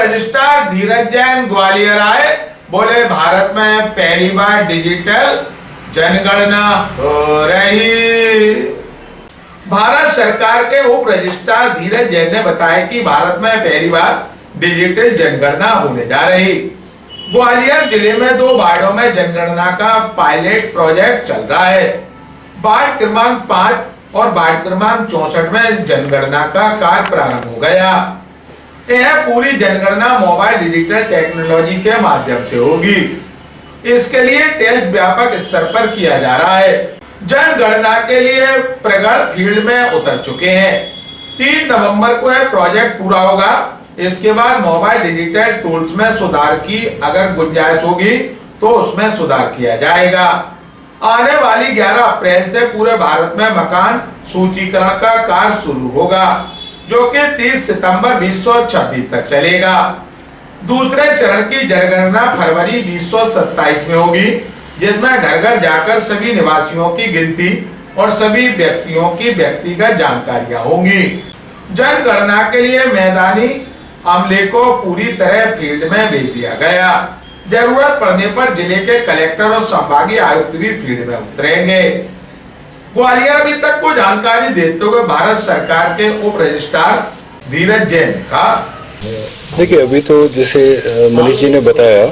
Registrar धीरज जैन ग्वालियर आए, बोले भारत में पहली बार डिजिटल जनगणना हो रही। भारत सरकार के उप रजिस्ट्रार धीरज जैन ने बताया कि भारत में पहली बार डिजिटल जनगणना होने जा रही। ग्वालियर जिले में 2 वार्डों में जनगणना का पायलट प्रोजेक्ट चल रहा है। वार्ड क्रमांक 5 और वार्ड क्रमांक 64 में जनगणना का कार्य प्रारंभ हो गया। यह पूरी जनगणना मोबाइल डिजिटल टेक्नोलॉजी के माध्यम से होगी। इसके लिए टेस्ट व्यापक स्तर पर किया जा रहा है। जनगणना के लिए प्रगढ़ फील्ड में उतर चुके हैं। 3 नवंबर को यह प्रोजेक्ट पूरा होगा। इसके बाद मोबाइल डिजिटल टूल्स में सुधार की अगर गुंजाइश होगी तो उसमें सुधार किया जाएगा। आने वाली 11 अप्रैल से पूरे भारत में मकान सूचीकरण का कार्य शुरू होगा, जो कि 30 सितंबर 2026 तक चलेगा। दूसरे चरण की जनगणना फरवरी 2027 में होगी, जिसमें घर घर जाकर सभी निवासियों की गिनती और सभी व्यक्तियों की व्यक्तिगत जानकारियां होंगी। जनगणना के लिए मैदानी अमले को पूरी तरह फील्ड में भेज दिया गया। जरूरत पड़ने पर जिले के कलेक्टर और संभागीय आयुक्त भी फील्ड में उतरेंगे। ग्वालियर अभी तक को जानकारी देते हुए भारत सरकार के उप रजिस्ट्रार धीरज जैन ने कहा, देखिए अभी तो जैसे मनीष जी ने बताया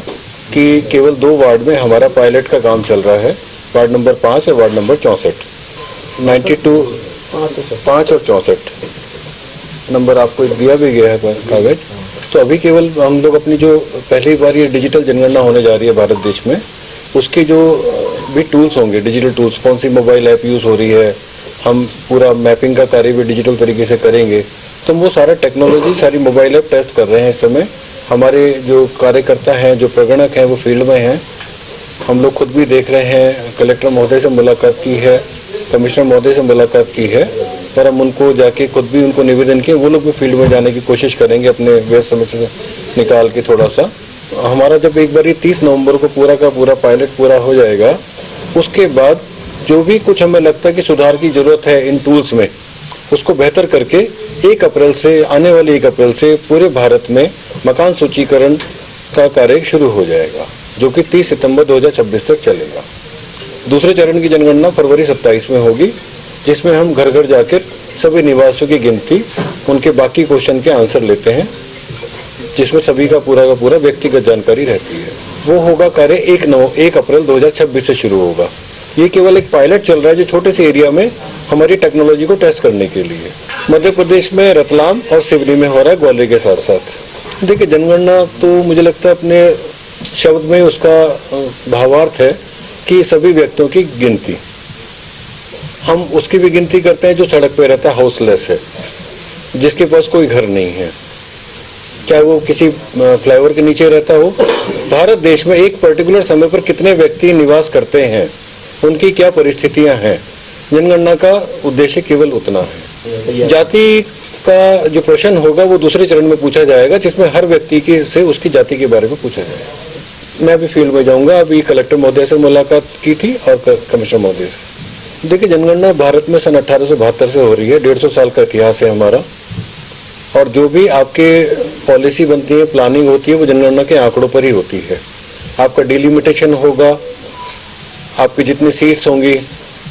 कि केवल 2 वार्ड में हमारा पायलट का काम चल रहा है, वार्ड नंबर 5 और वार्ड नंबर 64, 92 5 और 64 नंबर आपको दिया भी गया है कागज। तो अभी केवल हम लोग अपनी जो पहली बार ये डिजिटल जनगणना होने जा रही है भारत देश में, उसके जो भी टूल्स होंगे, डिजिटल टूल्स, कौन सी मोबाइल ऐप यूज हो रही है, हम पूरा मैपिंग का कार्य भी डिजिटल तरीके से करेंगे। तो वो सारा टेक्नोलॉजी, सारी मोबाइल ऐप टेस्ट कर रहे हैं इस समय। हमारे जो कार्यकर्ता हैं, जो प्रगणक हैं, वो फील्ड में हैं। हम लोग खुद भी देख रहे हैं, कलेक्टर महोदय से मुलाकात की है, कमिश्नर महोदय से मुलाकात की है, पर हम उनको जाके खुद भी उनको निवेदन किए, वो लोग भी फील्ड में जाने की कोशिश करेंगे अपने व्यस्त समय से निकाल के थोड़ा सा। हमारा जब एक बार 30 नवंबर को पूरा का पूरा पायलट पूरा हो जाएगा, उसके बाद जो भी कुछ हमें लगता है कि सुधार की जरूरत है इन टूल्स में, उसको बेहतर करके 1 अप्रैल से, आने वाले 1 अप्रैल से पूरे भारत में मकान सूचीकरण का कार्य शुरू हो जाएगा, जो कि 30 सितंबर 2026 तक चलेगा। दूसरे चरण की जनगणना फरवरी 27 में होगी, जिसमें हम घर घर जाकर सभी निवासियों की गिनती, उनके बाकी क्वेश्चन के आंसर लेते हैं, जिसमें सभी का पूरा व्यक्तिगत जानकारी रहती है। वो होगा कार्य 1 अप्रैल 2026 से शुरू होगा। ये केवल एक पायलट चल रहा है, जो छोटे से एरिया में हमारी टेक्नोलॉजी को टेस्ट करने के लिए। मध्य प्रदेश में रतलाम और सिवनी में हो रहा है, ग्वालियर के साथ साथ। देखिए जनगणना तो मुझे लगता है अपने शब्द में उसका भावार्थ है कि सभी व्यक्तियों की गिनती, हम उसकी भी गिनती करते हैं जो सड़क पे रहता है, हाउसलेस है, जिसके पास कोई घर नहीं है, चाहे वो किसी फ्लाईओवर के नीचे रहता हो। भारत देश में एक पर्टिकुलर समय पर कितने व्यक्ति निवास करते हैं, उनकी क्या परिस्थितियां हैं, जनगणना का उद्देश्य केवल उतना है। जाति का जो प्रश्न होगा वो दूसरे चरण में पूछा जाएगा, जिसमें हर व्यक्ति की से उसकी जाति के बारे में पूछा जाएगा। मैं अभी फील्ड में जाऊंगा, अभी कलेक्टर महोदय से मुलाकात की थी और कमिश्नर महोदय से। देखिए जनगणना भारत में सन 1872 से हो रही है, 150 साल का इतिहास है हमारा। और जो भी आपके पॉलिसी बनती है, प्लानिंग होती है, वो जनगणना के आंकड़ों पर ही होती है। आपका डिलिमिटेशन होगा, आपकी जितनी सीट्स होंगी,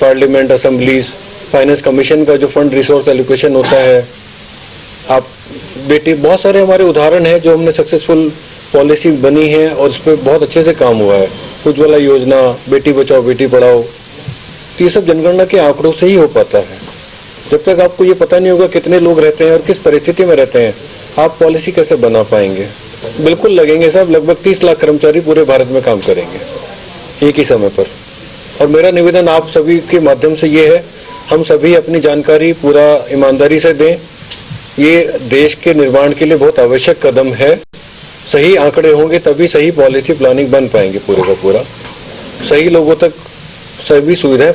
पार्लियामेंट, असेंबलीज, फाइनेंस कमीशन का जो फंड रिसोर्स एलोकेशन होता है, आप बेटी, बहुत सारे हमारे उदाहरण हैं जो हमने सक्सेसफुल पॉलिसी बनी है और उस पर बहुत अच्छे से काम हुआ है। उज्ज्वला योजना, बेटी बचाओ बेटी पढ़ाओ, ये सब जनगणना के आंकड़ों से ही हो पाता है। जब तक आपको ये पता नहीं होगा कितने लोग रहते हैं और किस परिस्थिति में रहते हैं, आप पॉलिसी कैसे बना पाएंगे। बिल्कुल लगेंगे साहब, लगभग 30 लाख कर्मचारी पूरे भारत में काम करेंगे एक ही समय पर। और मेरा निवेदन आप सभी के माध्यम से ये है, हम सभी अपनी जानकारी पूरा ईमानदारी से दें। ये देश के निर्माण के लिए बहुत आवश्यक कदम है। सही आंकड़े होंगे तभी सही पॉलिसी प्लानिंग बन पाएंगे, पूरे का पूरा सही लोगों तक सभी सुविधाएं